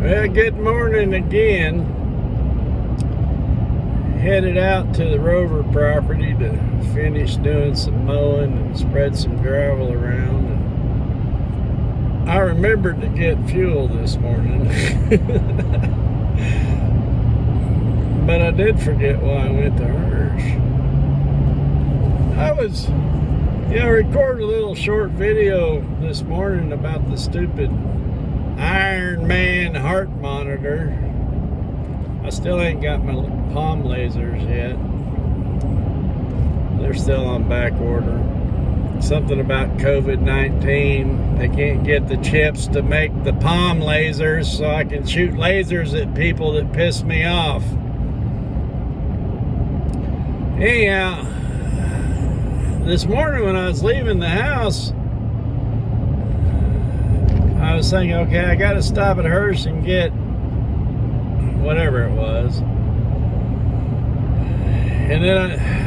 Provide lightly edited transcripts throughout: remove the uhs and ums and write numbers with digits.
Well, good morning again. Headed out to the Rover property to finish doing some mowing and spread some gravel around. And I remembered to get fuel this morning. But I did forget why I went to Hirsch. I was, recorded a little short video this morning about the stupid Iron Man heart monitor. I still ain't got my palm lasers yet. They're still on back order. Something about COVID-19. They can't get the chips to make the palm lasers so I can shoot lasers at people that piss me off. Anyhow, this morning when I was leaving the house, I was thinking, okay, I got to stop at Hirsch and get whatever it was. And then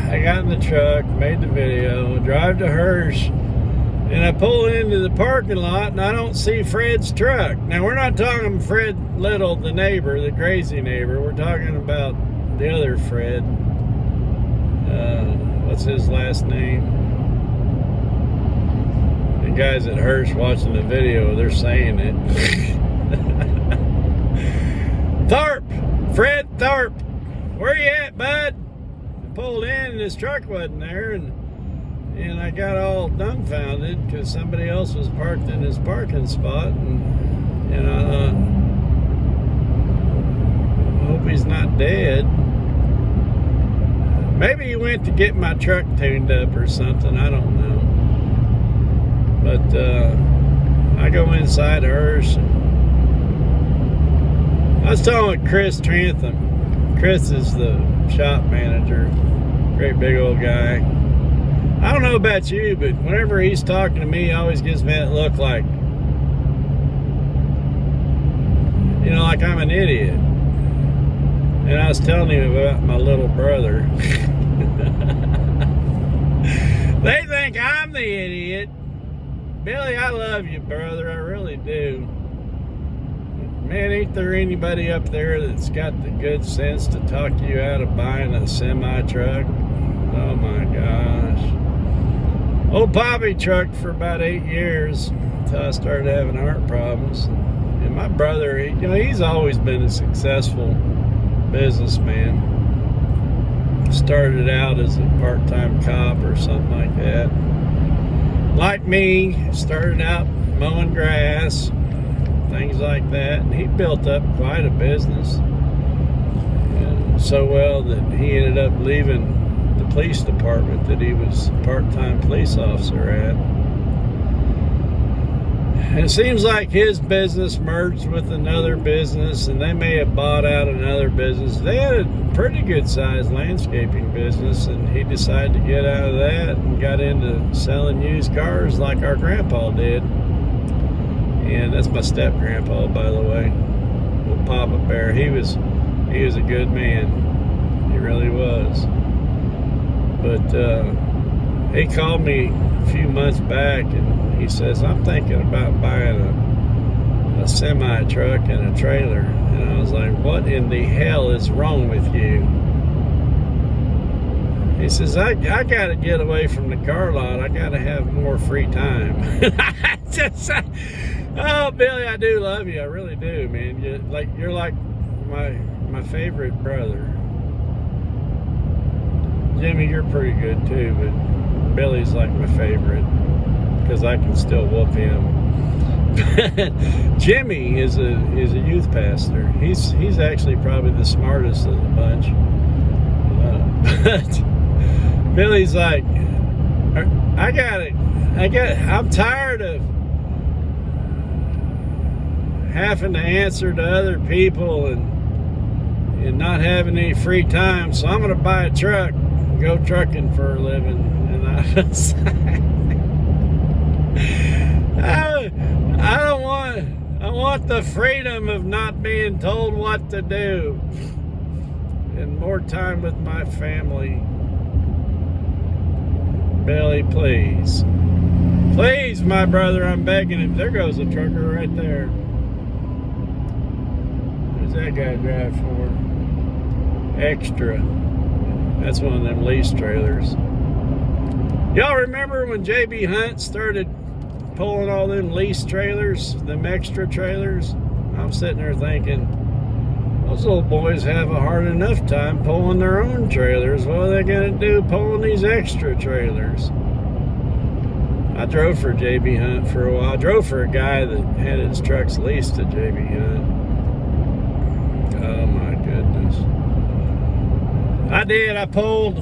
I got in the truck, made the video, drive to Hirsch, and I pull into the parking lot and I don't see Fred's truck. Now, we're not talking Fred Little, the neighbor, the crazy neighbor. We're talking about the other Fred. What's his last name? The guys at Hirsch watching the video, they're saying it. Tharp! Fred Tharp! Where you at, bud? I pulled in and his truck wasn't there, and I got all dumbfounded because somebody else was parked in his parking spot, and I thought, I hope he's not dead. Maybe he went to get my truck tuned up or something, I don't know. But I go inside Hirsch. I was talking with Chris Trantham. Chris is the shop manager. Great big old guy. I don't know about you, but whenever he's talking to me, he always gives me that look like, like I'm an idiot. And I was telling him about my little brother. They think I'm the idiot. Billy, I love you, brother. I really do. Man, ain't there anybody up there that's got the good sense to talk you out of buying a semi-truck? Oh my gosh. Old Poppy trucked for about 8 years until I started having heart problems. And my brother, he's always been a successful businessman. Started out as a part-time cop or something like that. Like me, started out mowing grass, things like that, and he built up quite a business. And so well that he ended up leaving the police department that he was a part-time police officer at. And it seems like his business merged with another business, and they may have bought out another business. They had a pretty good-sized landscaping business, and he decided to get out of that and got into selling used cars like our grandpa did. And that's my step-grandpa, by the way. Old Papa Bear. He was a good man. He really was. But he called me a few months back, and he says, I'm thinking about buying a semi-truck and a trailer. And I was like, what in the hell is wrong with you? He says, I got to get away from the car lot. I got to have more free time. Oh, Billy, I do love you. I really do, man. You're like my favorite brother. Jimmy, you're pretty good too, but Billy's like my favorite because I can still whoop him. Jimmy is a youth pastor. He's actually probably the smartest of the bunch. But Billy's like, I'm tired of having to answer to other people and not having any free time, so I'm gonna buy a truck and go trucking for a living. And I was I want the freedom of not being told what to do and more time with my family. Billy, please. Please, my brother, I'm begging him. There goes a trucker right there. that guy drive for? Extra. That's one of them lease trailers. Y'all remember when J.B. Hunt started pulling all them lease trailers, them extra trailers? I'm sitting there thinking, those little boys have a hard enough time pulling their own trailers. What are they going to do pulling these extra trailers? I drove for J.B. Hunt for a while. I drove for a guy that had his trucks leased to J.B. Hunt. Oh my goodness. I did. I pulled,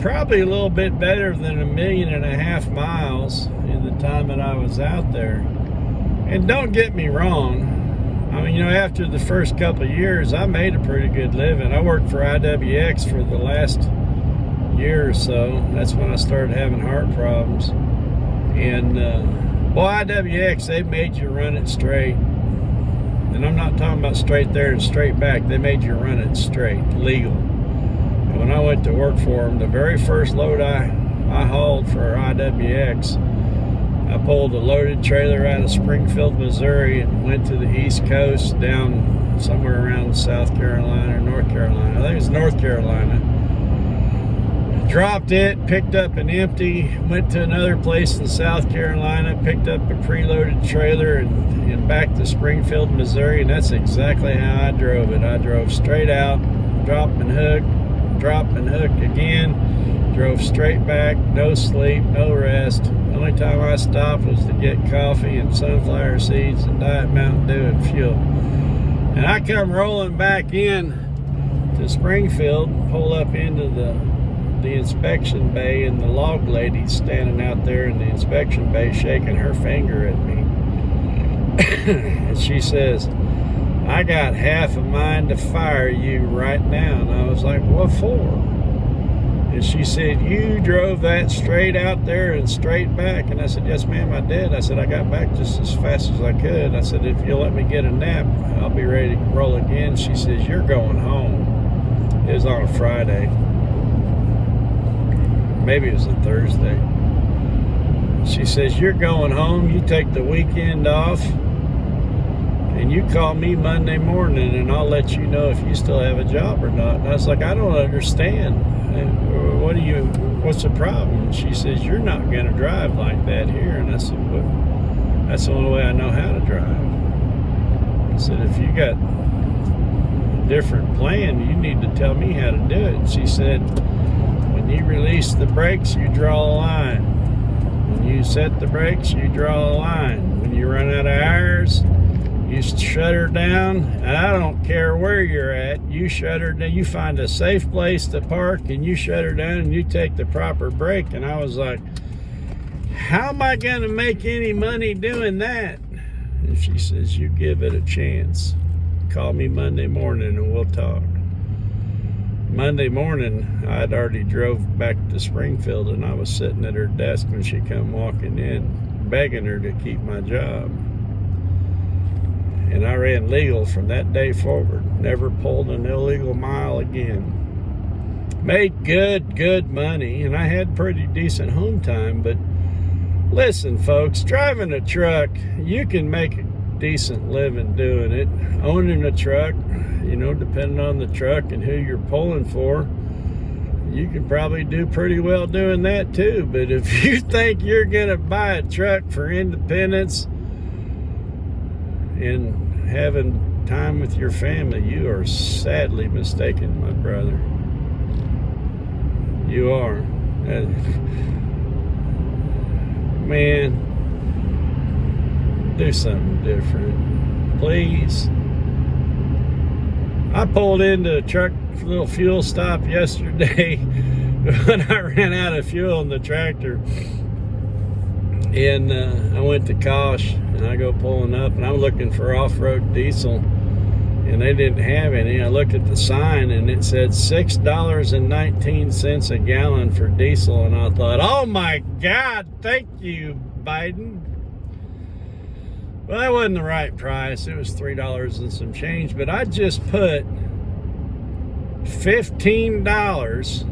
probably a little bit better than 1.5 million miles in the time that I was out there. And don't get me wrong. I mean, after the first couple of years, I made a pretty good living. I worked for IWX for the last year or so. That's when I started having heart problems. And boy, IWX, they made you run it straight. And I'm not talking about straight there and straight back. They made you run it straight, legal. And when I went to work for them, the very first load I hauled for IWX, I pulled a loaded trailer out of Springfield, Missouri, and went to the East Coast down somewhere around South Carolina or North Carolina. I think it was North Carolina. Dropped it, picked up an empty, went to another place in South Carolina, picked up a preloaded trailer, and back to Springfield, Missouri, and that's exactly how I drove it. I drove straight out, drop and hook again, drove straight back, no sleep, no rest. The only time I stopped was to get coffee and sunflower seeds and Diet Mountain Dew and fuel. And I come rolling back in to Springfield, pull up into the inspection bay, and the log lady's standing out there in the inspection bay shaking her finger at me. And she says, "I got half a mind to fire you right now." And I was like, "What for?" And she said, "You drove that straight out there and straight back." And I said, "Yes, ma'am, I did." I said, "I got back just as fast as I could." I said, "If you'll let me get a nap, I'll be ready to roll again." She says, "You're going home." It was on a Friday. Maybe it was a Thursday. She says, "You're going home. You take the weekend off, and you call me Monday morning, and I'll let you know if you still have a job or not." And I was like, "I don't understand. What's the problem?" And she says, "You're not going to drive like that here." And I said, "Well, that's the only way I know how to drive." I said, "If you got a different plan, you need to tell me how to do it." And she said, "When you release the brakes, you draw a line. When you set the brakes, you draw a line. When you run out of hours, you shut her down. And I don't care where you're at, you shut her down. You find a safe place to park, and you shut her down, and you take the proper brake." And I was like, "How am I going to make any money doing that?" And she says, "You give it a chance. Call me Monday morning and we'll talk." Monday morning, I'd already drove back to Springfield, and I was sitting at her desk when she come walking in, begging her to keep my job. And I ran legal from that day forward. Never pulled an illegal mile again. Made good money, and I had pretty decent home time. But listen, folks, driving a truck, you can make a decent living doing it. Owning a truck, depending on the truck and who you're pulling for, you can probably do pretty well doing that too. But if you think you're gonna buy a truck for independence and having time with your family, you are sadly mistaken, my brother. You are. Man, do something different, please. I pulled into a truck little fuel stop yesterday when I ran out of fuel in the tractor, and I went to Kosh, and I go pulling up, and I'm looking for off-road diesel, and they didn't have any. I looked at the sign, and it said $6.19 a gallon for diesel, and I thought, oh my God, thank you, Biden. Well, that wasn't the right price. It was $3 and some change, but I just put $15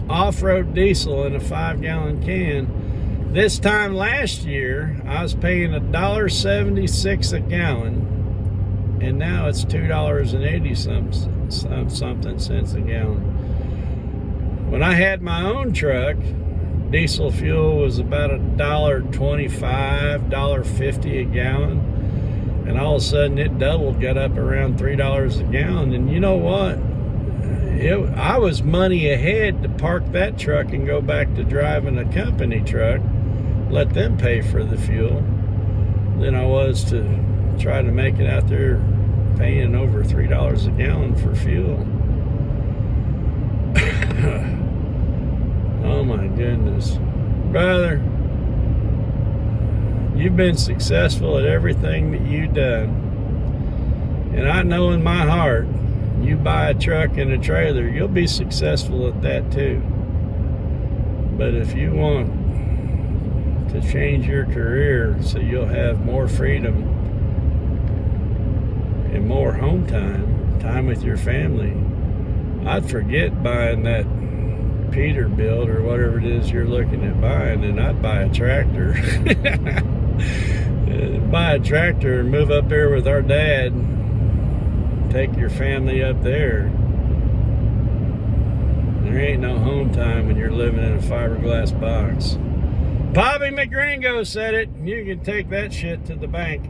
off-road diesel in a 5-gallon can, This time last year, I was paying $1.76 a gallon, and now it's $2.80 something cents a gallon. When I had my own truck, diesel fuel was about $1.25, $1.50 a gallon, and all of a sudden it doubled, got up around $3 a gallon. And you know what? I was money ahead to park that truck and go back to driving a company truck, let them pay for the fuel, than I was to try to make it out there paying over $3 a gallon for fuel. Oh my goodness. Brother, you've been successful at everything that you've done. And I know in my heart, you buy a truck and a trailer, you'll be successful at that too. But if you want to change your career so you'll have more freedom and more home time with your family, I'd forget buying that Peterbilt or whatever it is you're looking at buying, and I'd buy a tractor. Buy a tractor and move up there with our dad. Take your family up there. There ain't no home time when you're living in a fiberglass box. Bobby McGringo said it. You can take that shit to the bank.